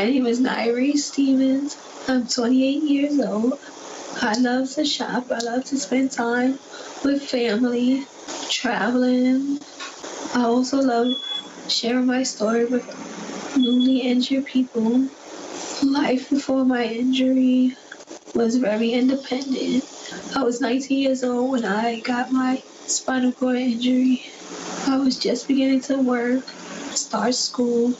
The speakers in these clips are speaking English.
name is Nyree Stevens. I'm 28 years old. I love to shop. I love to spend time with family, traveling. I also love sharing my story with newly injured people. Life before my injury was very independent. I was 19 years old when I got my spinal cord injury. I was just beginning to work, start school,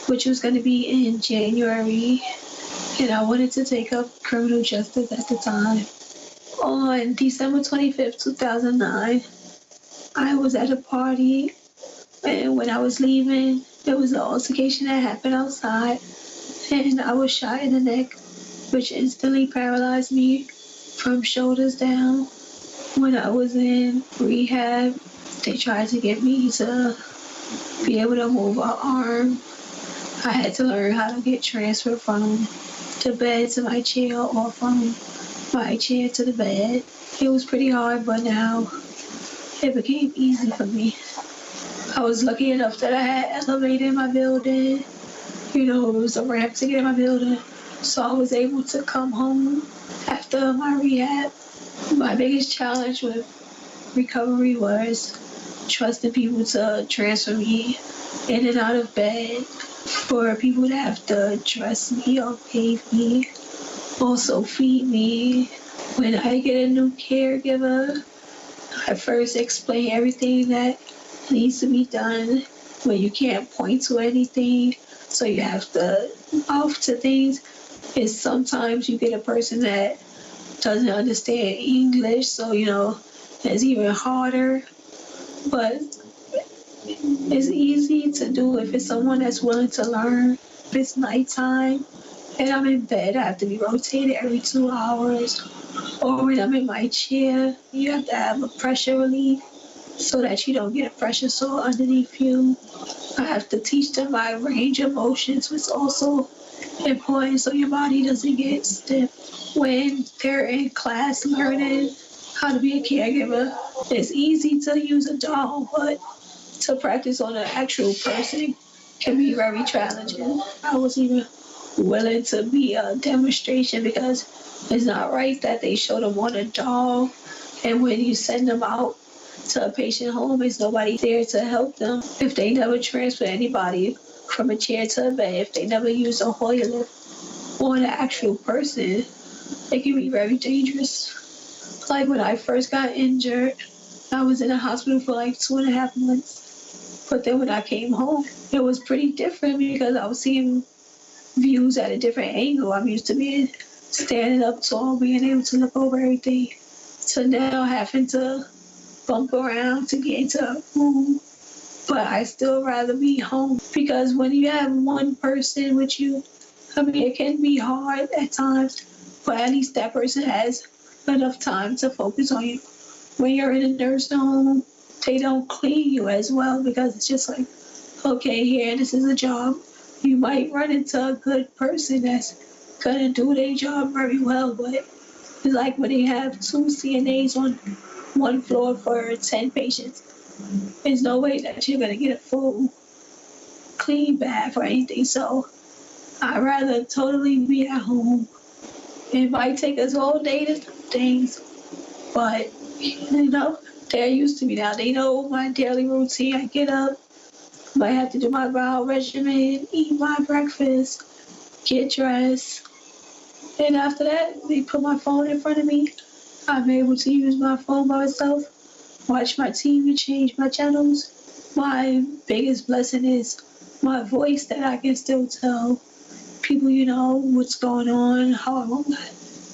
which was going to be in January, and I wanted to take up criminal justice at the time. On December 25th, 2009, I was at a party, and when I was leaving, there was an altercation that happened outside, and I was shot in the neck, which instantly paralyzed me from shoulders down. When I was in rehab, they tried to get me to be able to move an arm. I had to learn how to get transferred from the bed to my chair or from my chair to the bed. It was pretty hard, but now it became easy for me. I was lucky enough that I had elevator in my building. It was a ramp to get in my building. So I was able to come home after my rehab. My biggest challenge with recovery was trusting people to transfer me in and out of bed, for people to have to dress me or bathe me, also feed me. When I get a new caregiver, I first explain everything that needs to be done. When you can't point to anything, so you have to mouth to things, is sometimes you get a person that doesn't understand English, so it's even harder. But it's easy to do if it's someone that's willing to learn. If it's nighttime and I'm in bed, I have to be rotated every 2 hours. Or when I'm in my chair, you have to have a pressure relief so that you don't get a pressure sore underneath you. I have to teach them my range of motions, which is also important so your body doesn't get stiff. When they're in class learning how to be a caregiver, it's easy to use a doll, but to practice on an actual person can be very challenging. I was even willing to be a demonstration because it's not right that they show them on a doll, and when you send them out to a patient home, there's nobody there to help them. If they never transfer anybody from a chair to a bed, if they never use a Hoyer lift on an actual person, it can be very dangerous. Like when I first got injured, I was in the hospital for like 2.5 months. But then when I came home, it was pretty different because I was seeing views at a different angle. I'm used to being standing up tall, being able to look over everything, to now having to bump around to get into a room. But I still rather be home because when you have one person with you, it can be hard at times, but at least that person has enough time to focus on you. When you're in a nursing home, they don't clean you as well because it's just like, okay, here, this is a job. You might run into a good person that's gonna do their job very well, but it's like when they have 2 CNAs on one floor for 10 patients, there's no way that you're gonna get a full clean bath or anything. So I'd rather totally be at home. It might take us all day to do things, but they're used to me now. They know my daily routine. I get up, might have to do my bowel regimen, eat my breakfast, get dressed, and after that, they put my phone in front of me. I'm able to use my phone by myself, watch my TV, change my channels. My biggest blessing is my voice, that I can still tell people, what's going on, how I want my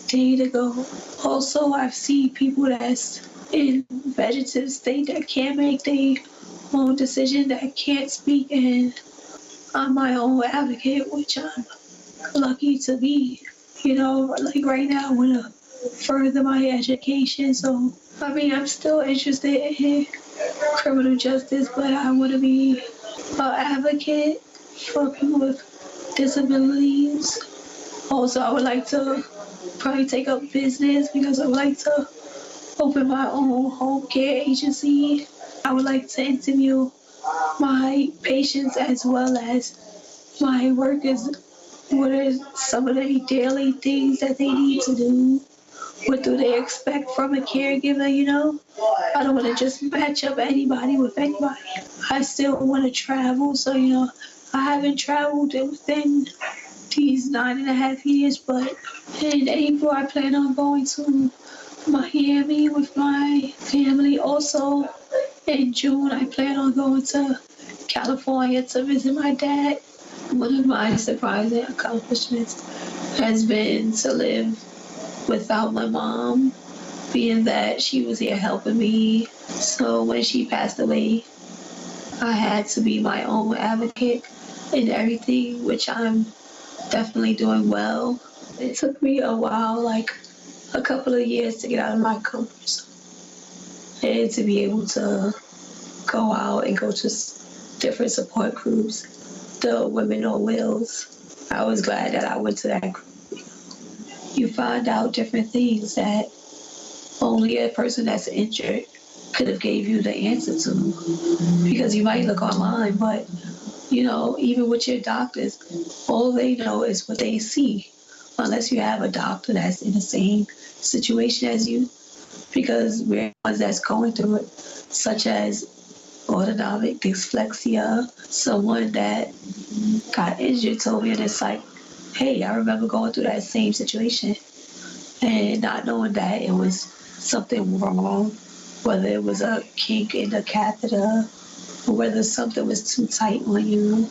day to go. Also, I've seen people that's in vegetative state that can't make their own decision, that can't speak, and I'm my own advocate, which I'm lucky to be. Like right now I want to further my education, so I'm still interested in criminal justice, but I want to be an advocate for people with disabilities. Also, I would like to probably take up business because I would like to open my own home care agency. I would like to interview my patients as well as my workers what are some of the daily things that they need to do? What do they expect from a caregiver, you know? I don't want to just match up anybody with anybody. I still want to travel, so, you know, I haven't traveled within these 9.5 years, but in April I plan on going to Miami with my family. Also, in June I plan on going to California to visit my dad. One of my surprising accomplishments has been to live without my mom, being that she was here helping me. So when she passed away, I had to be my own advocate in everything, which I'm definitely doing well. It took me a while, like a couple of years, to get out of my comfort zone and to be able to go out and go to different support groups, the Women on Wheels. I was glad that I went to that group. You find out different things that only a person that's injured could have gave you the answer to, because you might look online, but you know, even with your doctors, all they know is what they see, unless you have a doctor that's in the same situation as you, because we're ones that's going through it, such as autonomic dyslexia. Someone that got injured told me, and it's like, hey, I remember going through that same situation and not knowing that it was something wrong, whether it was a kink in the catheter or whether something was too tight on you.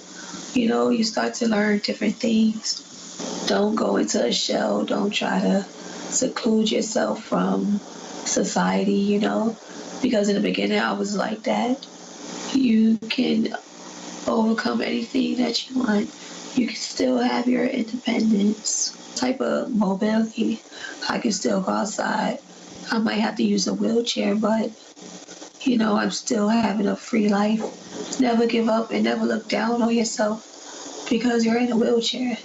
You know, you start to learn different things. Don't go into a shell. Don't try to seclude yourself from society, you know, because in the beginning I was like that. You can overcome anything that you want. You can still have your independence, type of mobility. I can still go outside. I might have to use a wheelchair, but you know, I'm still having a free life. Never give up and never look down on yourself because you're in a wheelchair.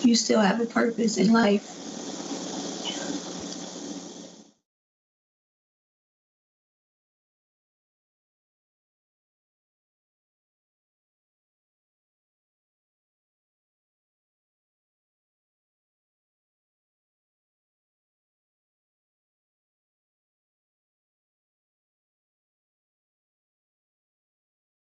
You still have a purpose in life.